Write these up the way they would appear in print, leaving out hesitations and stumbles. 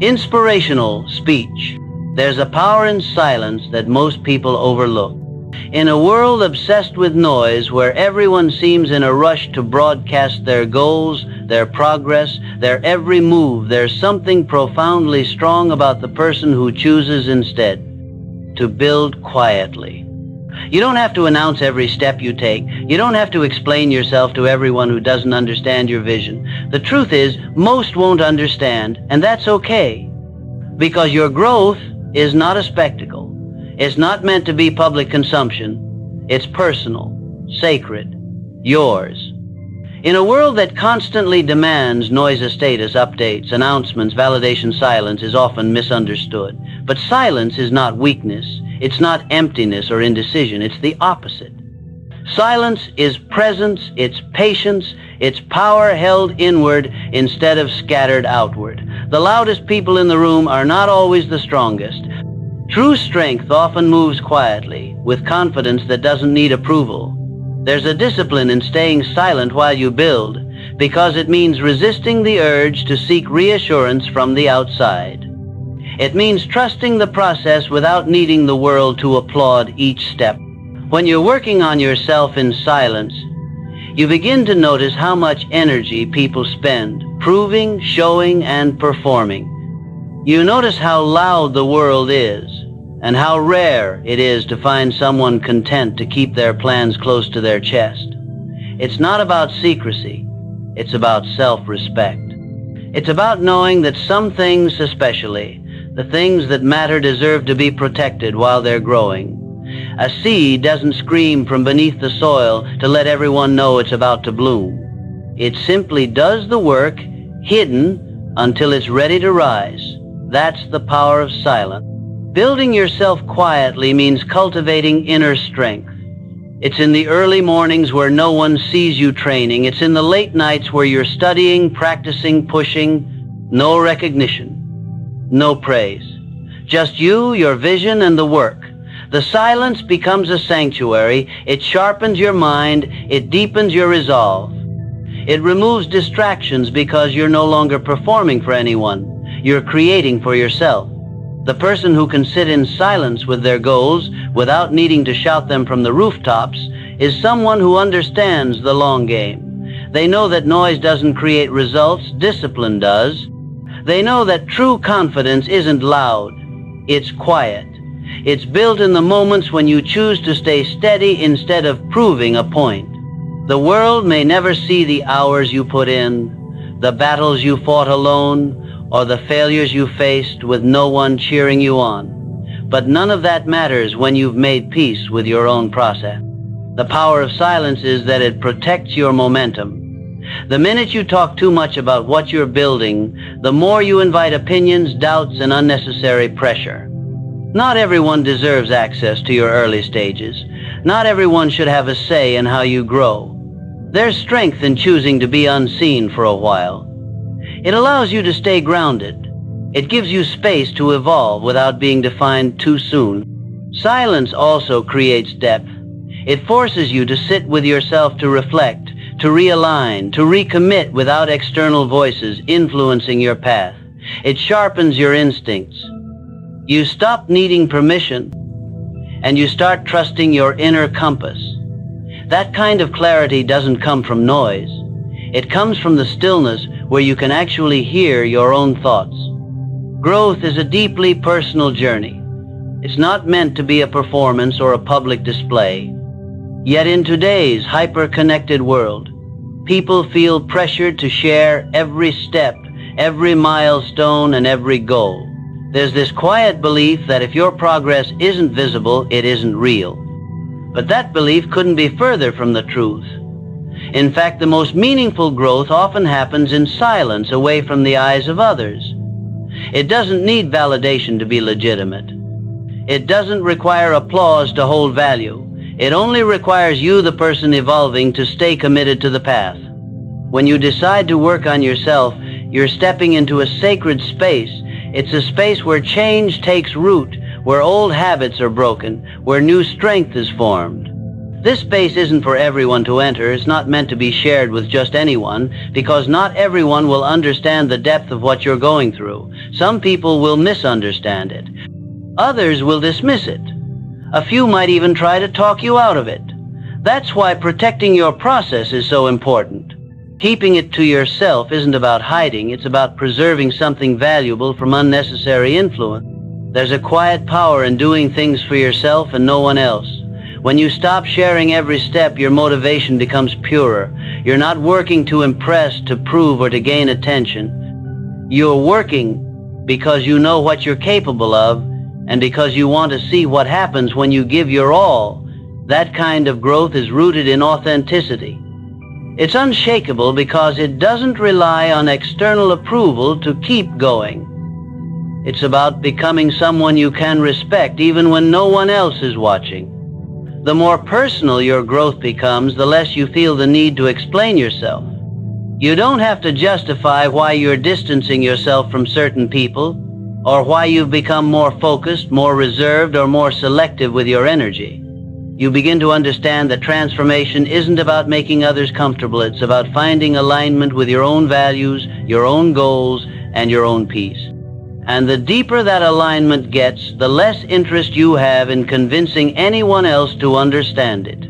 Inspirational speech. There's a power in silence that most people overlook. In a world obsessed with noise, where everyone seems in a rush to broadcast their goals, their progress, their every move, there's something profoundly strong about the person who chooses instead to build quietly. You don't have to announce every step you take. You don't have to explain yourself to everyone who doesn't understand your vision. The truth is, most won't understand, and that's okay. Because your growth is not a spectacle. It's not meant to be public consumption. It's personal, sacred, yours. In a world that constantly demands noise, status, updates, announcements, validation, silence is often misunderstood. But silence is not weakness. It's not emptiness or indecision. It's the opposite. Silence is presence, it's patience, it's power held inward instead of scattered outward. The loudest people in the room are not always the strongest. True strength often moves quietly, with confidence that doesn't need approval. There's a discipline in staying silent while you build, because it means resisting the urge to seek reassurance from the outside. It means trusting the process without needing the world to applaud each step. When you're working on yourself in silence, you begin to notice how much energy people spend proving, showing, and performing. You notice how loud the world is, and how rare it is to find someone content to keep their plans close to their chest. It's not about secrecy, it's about self-respect. It's about knowing that some things, especially the things that matter, deserve to be protected while they're growing. A seed doesn't scream from beneath the soil to let everyone know it's about to bloom. It simply does the work, hidden, until it's ready to rise. That's the power of silence. Building yourself quietly means cultivating inner strength. It's in the early mornings where no one sees you training. It's in the late nights where you're studying, practicing, pushing. No recognition, no praise. Just you, your vision, and the work. The silence becomes a sanctuary. It sharpens your mind. It deepens your resolve. It removes distractions because you're no longer performing for anyone. You're creating for yourself. The person who can sit in silence with their goals without needing to shout them from the rooftops is someone who understands the long game. They know that noise doesn't create results, discipline does. They know that true confidence isn't loud, it's quiet. It's built in the moments when you choose to stay steady instead of proving a point. The world may never see the hours you put in, the battles you fought alone, or the failures you faced with no one cheering you on. But none of that matters when you've made peace with your own process. The power of silence is that it protects your momentum. The minute you talk too much about what you're building, the more you invite opinions, doubts, and unnecessary pressure. Not everyone deserves access to your early stages. Not everyone should have a say in how you grow. There's strength in choosing to be unseen for a while. It allows you to stay grounded. It gives you space to evolve without being defined too soon. Silence also creates depth. It forces you to sit with yourself, to reflect, to realign, to recommit without external voices influencing your path. It sharpens your instincts. You stop needing permission, and you start trusting your inner compass. That kind of clarity doesn't come from noise. It comes from the stillness where you can actually hear your own thoughts. Growth is a deeply personal journey. It's not meant to be a performance or a public display. Yet in today's hyper-connected world, people feel pressured to share every step, every milestone, and every goal. There's this quiet belief that if your progress isn't visible, it isn't real. But that belief couldn't be further from the truth. In fact, the most meaningful growth often happens in silence, away from the eyes of others. It doesn't need validation to be legitimate. It doesn't require applause to hold value. It only requires you, the person evolving, to stay committed to the path. When you decide to work on yourself, you're stepping into a sacred space. It's a space where change takes root, where old habits are broken, where new strength is formed. This space isn't for everyone to enter. It's not meant to be shared with just anyone, because not everyone will understand the depth of what you're going through. Some people will misunderstand it. Others will dismiss it. A few might even try to talk you out of it. That's why protecting your process is so important. Keeping it to yourself isn't about hiding. It's about preserving something valuable from unnecessary influence. There's a quiet power in doing things for yourself and no one else. When you stop sharing every step, your motivation becomes purer. You're not working to impress, to prove, or to gain attention. You're working because you know what you're capable of and because you want to see what happens when you give your all. That kind of growth is rooted in authenticity. It's unshakable because it doesn't rely on external approval to keep going. It's about becoming someone you can respect even when no one else is watching. The more personal your growth becomes, the less you feel the need to explain yourself. You don't have to justify why you're distancing yourself from certain people, or why you've become more focused, more reserved, or more selective with your energy. You begin to understand that transformation isn't about making others comfortable. It's about finding alignment with your own values, your own goals, and your own peace. And the deeper that alignment gets, the less interest you have in convincing anyone else to understand it.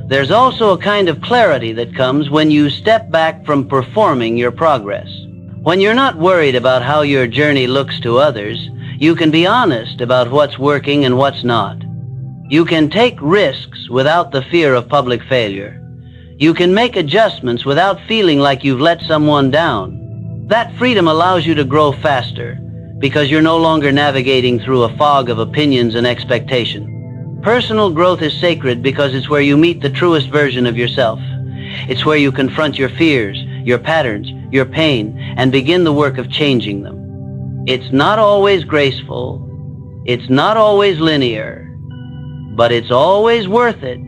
There's also a kind of clarity that comes when you step back from performing your progress. When you're not worried about how your journey looks to others, you can be honest about what's working and what's not. You can take risks without the fear of public failure. You can make adjustments without feeling like you've let someone down. That freedom allows you to grow faster, because you're no longer navigating through a fog of opinions and expectation. Personal growth is sacred because it's where you meet the truest version of yourself. It's where you confront your fears, your patterns, your pain, and begin the work of changing them. It's not always graceful. It's not always linear. But it's always worth it,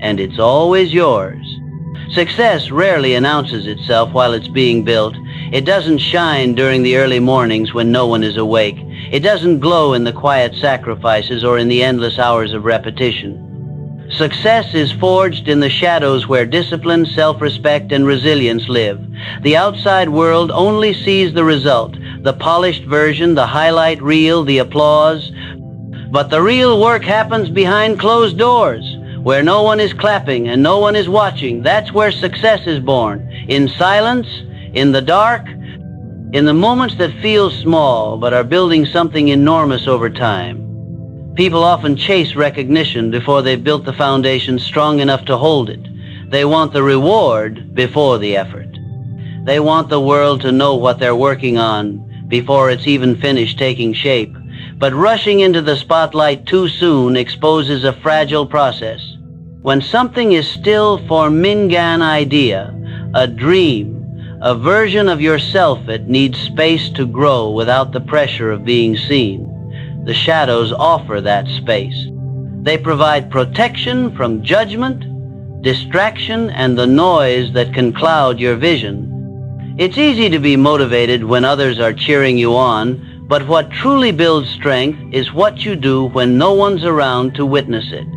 and it's always yours. Success rarely announces itself while it's being built. It doesn't shine during the early mornings when no one is awake. It doesn't glow in the quiet sacrifices or in the endless hours of repetition. Success is forged in the shadows where discipline, self-respect, and resilience live. The outside world only sees the result, the polished version, the highlight reel, the applause. But the real work happens behind closed doors, where no one is clapping and no one is watching. That's where success is born. In silence, in the dark, in the moments that feel small but are building something enormous over time. People often chase recognition before they've built the foundation strong enough to hold it. They want the reward before the effort. They want the world to know what they're working on before it's even finished taking shape. But rushing into the spotlight too soon exposes a fragile process. When something is still for Mingan idea, a dream, a version of yourself, it needs space to grow without the pressure of being seen. The shadows offer that space. They provide protection from judgment, distraction, and the noise that can cloud your vision. It's easy to be motivated when others are cheering you on, but what truly builds strength is what you do when no one's around to witness it.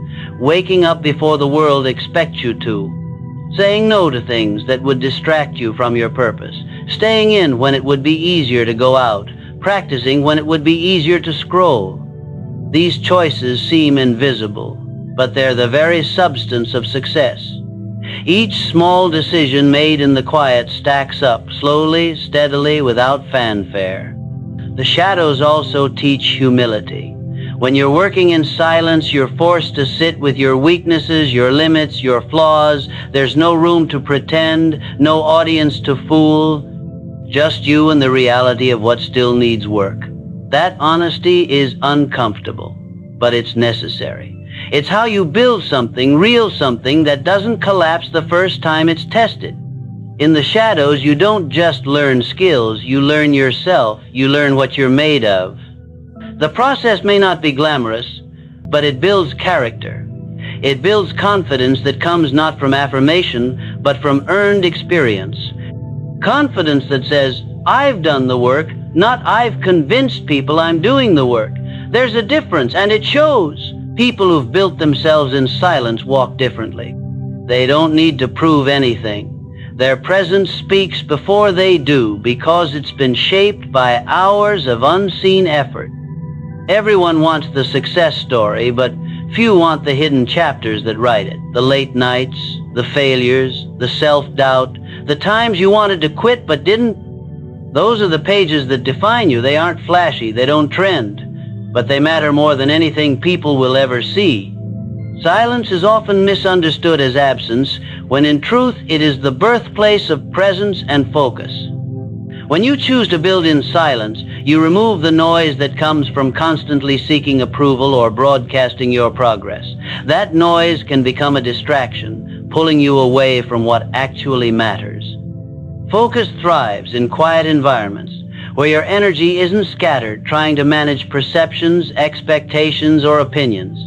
Waking up before the world expects you to. Saying no to things that would distract you from your purpose. Staying in when it would be easier to go out. Practicing when it would be easier to scroll. These choices seem invisible, but they're the very substance of success. Each small decision made in the quiet stacks up, slowly, steadily, without fanfare. The shadows also teach humility. When you're working in silence, you're forced to sit with your weaknesses, your limits, your flaws. There's no room to pretend, no audience to fool, just you and the reality of what still needs work. That honesty is uncomfortable, but it's necessary. It's how you build something, real something, that doesn't collapse the first time it's tested. In the shadows, you don't just learn skills, you learn yourself, you learn what you're made of. The process may not be glamorous, but it builds character. It builds confidence that comes not from affirmation, but from earned experience. Confidence that says, I've done the work, not I've convinced people I'm doing the work. There's a difference, and it shows. People who've built themselves in silence walk differently. They don't need to prove anything. Their presence speaks before they do because it's been shaped by hours of unseen effort. Everyone wants the success story, but few want the hidden chapters that write it. The late nights, the failures, the self-doubt, the times you wanted to quit but didn't. Those are the pages that define you. They aren't flashy, they don't trend, but they matter more than anything people will ever see. Silence is often misunderstood as absence, when in truth it is the birthplace of presence and focus. When you choose to build in silence, you remove the noise that comes from constantly seeking approval or broadcasting your progress. That noise can become a distraction, pulling you away from what actually matters. Focus thrives in quiet environments, where your energy isn't scattered trying to manage perceptions, expectations, or opinions.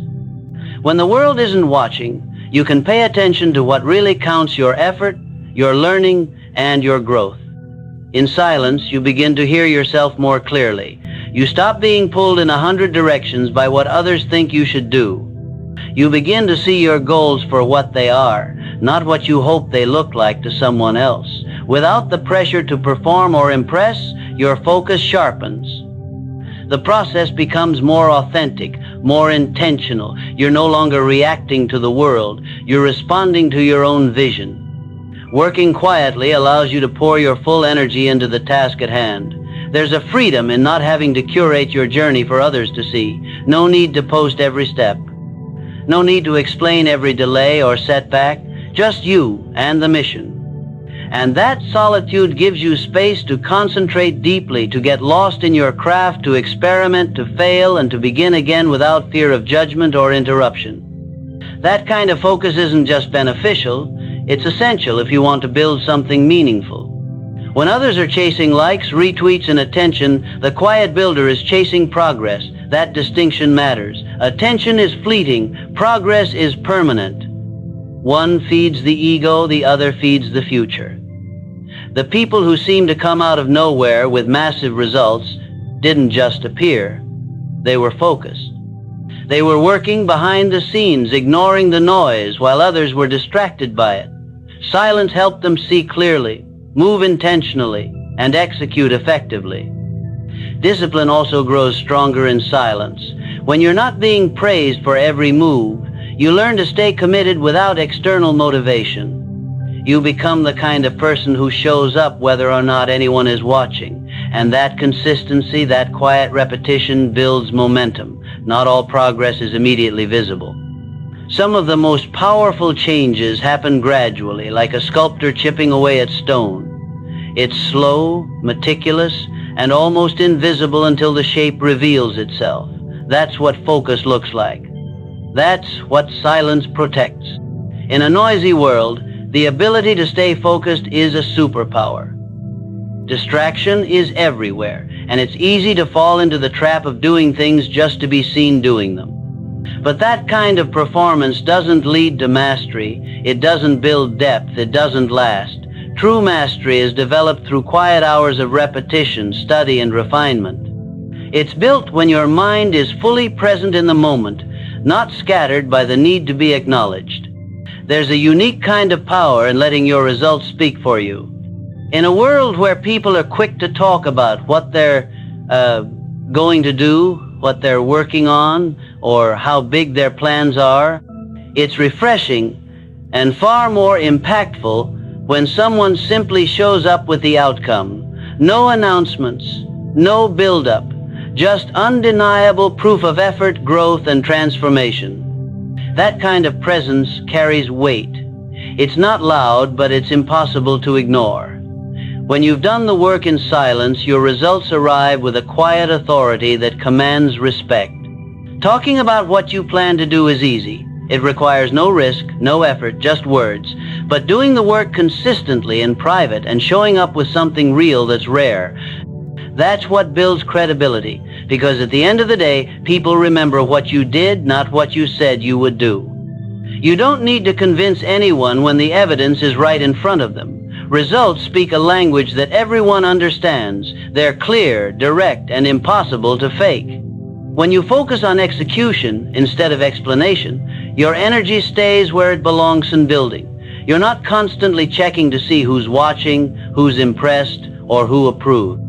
When the world isn't watching, you can pay attention to what really counts: your effort, your learning, and your growth. In silence, you begin to hear yourself more clearly. You stop being pulled in 100 directions by what others think you should do. You begin to see your goals for what they are, not what you hope they look like to someone else. Without the pressure to perform or impress, your focus sharpens. The process becomes more authentic, more intentional. You're no longer reacting to the world. You're responding to your own vision. Working quietly allows you to pour your full energy into the task at hand. There's a freedom in not having to curate your journey for others to see. No need to post every step. No need to explain every delay or setback. Just you and the mission. And that solitude gives you space to concentrate deeply, to get lost in your craft, to experiment, to fail, and to begin again without fear of judgment or interruption. That kind of focus isn't just beneficial, it's essential if you want to build something meaningful. When others are chasing likes, retweets, and attention, the quiet builder is chasing progress. That distinction matters. Attention is fleeting, progress is permanent. One feeds the ego, the other feeds the future. The people who seem to come out of nowhere with massive results didn't just appear. They were focused. They were working behind the scenes, ignoring the noise, while others were distracted by it. Silence helped them see clearly, move intentionally, and execute effectively. Discipline also grows stronger in silence. When you're not being praised for every move, you learn to stay committed without external motivation. You become the kind of person who shows up whether or not anyone is watching. And that consistency, that quiet repetition builds momentum. Not all progress is immediately visible. Some of the most powerful changes happen gradually, like a sculptor chipping away at stone. It's slow, meticulous, and almost invisible until the shape reveals itself. That's what focus looks like. That's what silence protects. In a noisy world, the ability to stay focused is a superpower. Distraction is everywhere, and it's easy to fall into the trap of doing things just to be seen doing them. But that kind of performance doesn't lead to mastery. It doesn't build depth. It doesn't last. True mastery is developed through quiet hours of repetition, study, and refinement. It's built when your mind is fully present in the moment, not scattered by the need to be acknowledged. There's a unique kind of power in letting your results speak for you. In a world where people are quick to talk about what they're going to do, what they're working on, or how big their plans are, it's refreshing and far more impactful when someone simply shows up with the outcome. No announcements, no build-up, just undeniable proof of effort, growth, and transformation. That kind of presence carries weight. It's not loud, but it's impossible to ignore. When you've done the work in silence, your results arrive with a quiet authority that commands respect. Talking about what you plan to do is easy. It requires no risk, no effort, just words. But doing the work consistently in private and showing up with something real that's rare, that's what builds credibility. Because at the end of the day, people remember what you did, not what you said you would do. You don't need to convince anyone when the evidence is right in front of them. Results speak a language that everyone understands. They're clear, direct, and impossible to fake. When you focus on execution instead of explanation, your energy stays where it belongs in building. You're not constantly checking to see who's watching, who's impressed, or who approved.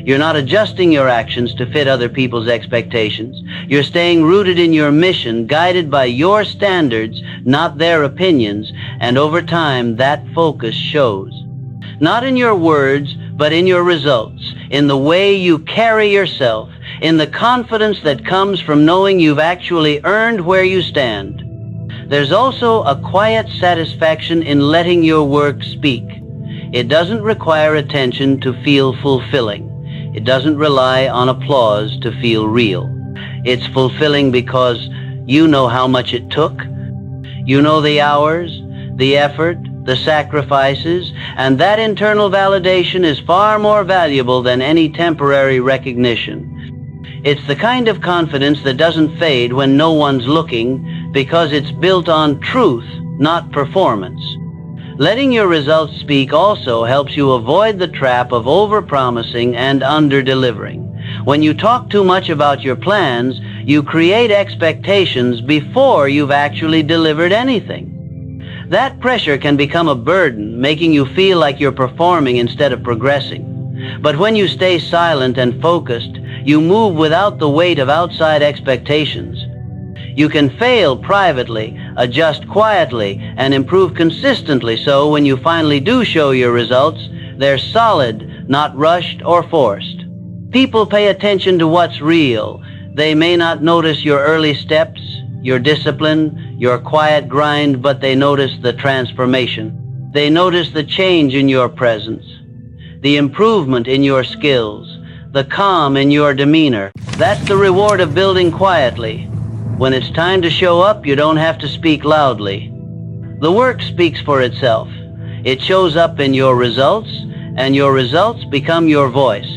You're not adjusting your actions to fit other people's expectations. You're staying rooted in your mission, guided by your standards, not their opinions, and over time, that focus shows. Not in your words, but in your results, in the way you carry yourself, in the confidence that comes from knowing you've actually earned where you stand. There's also a quiet satisfaction in letting your work speak. It doesn't require attention to feel fulfilling. It doesn't rely on applause to feel real. It's fulfilling because you know how much it took. You know the hours, the effort, the sacrifices, and that internal validation is far more valuable than any temporary recognition. It's the kind of confidence that doesn't fade when no one's looking because it's built on truth, not performance. Letting your results speak also helps you avoid the trap of overpromising and under-delivering. When you talk too much about your plans, you create expectations before you've actually delivered anything. That pressure can become a burden, making you feel like you're performing instead of progressing. But when you stay silent and focused, you move without the weight of outside expectations. You can fail privately, adjust quietly, and improve consistently so when you finally do show your results, they're solid, not rushed or forced. People pay attention to what's real. They may not notice your early steps, your discipline, your quiet grind, but they notice the transformation. They notice the change in your presence, the improvement in your skills, the calm in your demeanor. That's the reward of building quietly. When it's time to show up, you don't have to speak loudly. The work speaks for itself. It shows up in your results, and your results become your voice.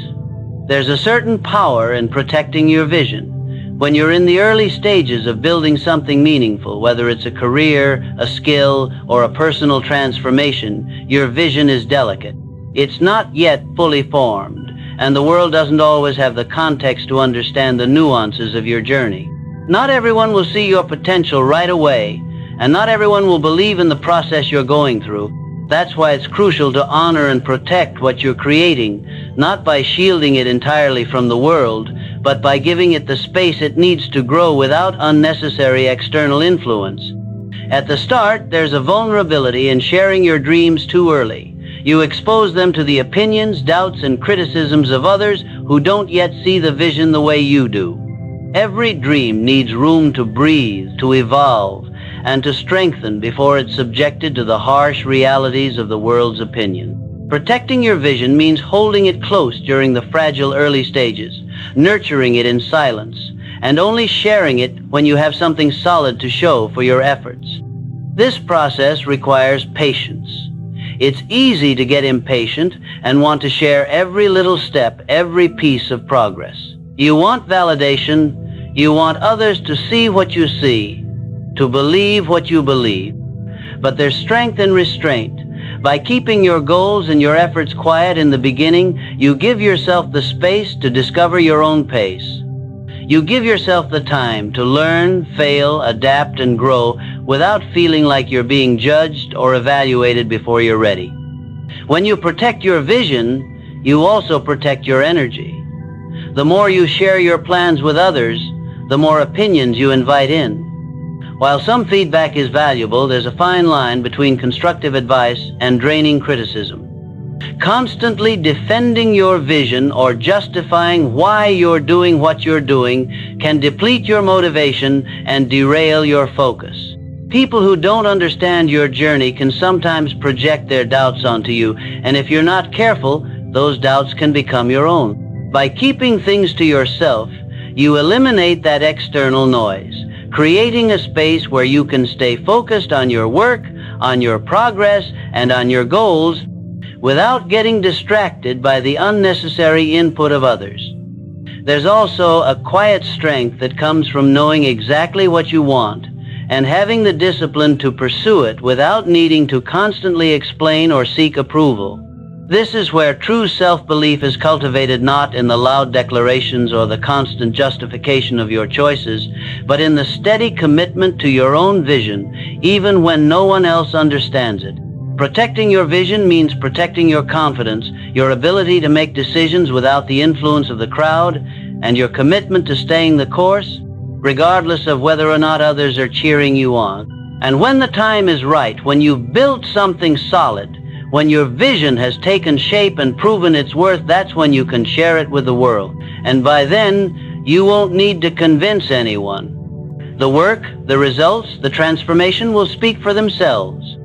There's a certain power in protecting your vision. When you're in the early stages of building something meaningful, whether it's a career, a skill, or a personal transformation, your vision is delicate. It's not yet fully formed, and the world doesn't always have the context to understand the nuances of your journey. Not everyone will see your potential right away, and not everyone will believe in the process you're going through. That's why it's crucial to honor and protect what you're creating, not by shielding it entirely from the world, but by giving it the space it needs to grow without unnecessary external influence. At the start, there's a vulnerability in sharing your dreams too early. You expose them to the opinions, doubts, and criticisms of others who don't yet see the vision the way you do. Every dream needs room to breathe, to evolve, and to strengthen before it's subjected to the harsh realities of the world's opinion. Protecting your vision means holding it close during the fragile early stages, nurturing it in silence, and only sharing it when you have something solid to show for your efforts. This process requires patience. It's easy to get impatient and want to share every little step, every piece of progress. You want validation. You want others to see what you see, to believe what you believe. But there's strength in restraint. By keeping your goals and your efforts quiet in the beginning, you give yourself the space to discover your own pace. You give yourself the time to learn, fail, adapt, and grow without feeling like you're being judged or evaluated before you're ready. When you protect your vision, you also protect your energy. The more you share your plans with others, the more opinions you invite in. While some feedback is valuable, there's a fine line between constructive advice and draining criticism. Constantly defending your vision or justifying why you're doing what you're doing can deplete your motivation and derail your focus. People who don't understand your journey can sometimes project their doubts onto you, and if you're not careful, those doubts can become your own. By keeping things to yourself, you eliminate that external noise, creating a space where you can stay focused on your work, on your progress, and on your goals without getting distracted by the unnecessary input of others. There's also a quiet strength that comes from knowing exactly what you want and having the discipline to pursue it without needing to constantly explain or seek approval. This is where true self-belief is cultivated, not in the loud declarations or the constant justification of your choices, but in the steady commitment to your own vision, even when no one else understands it. Protecting your vision means protecting your confidence, your ability to make decisions without the influence of the crowd, and your commitment to staying the course, regardless of whether or not others are cheering you on. And when the time is right, when you've built something solid, when your vision has taken shape and proven its worth, that's when you can share it with the world. And by then, you won't need to convince anyone. The work, the results, the transformation will speak for themselves.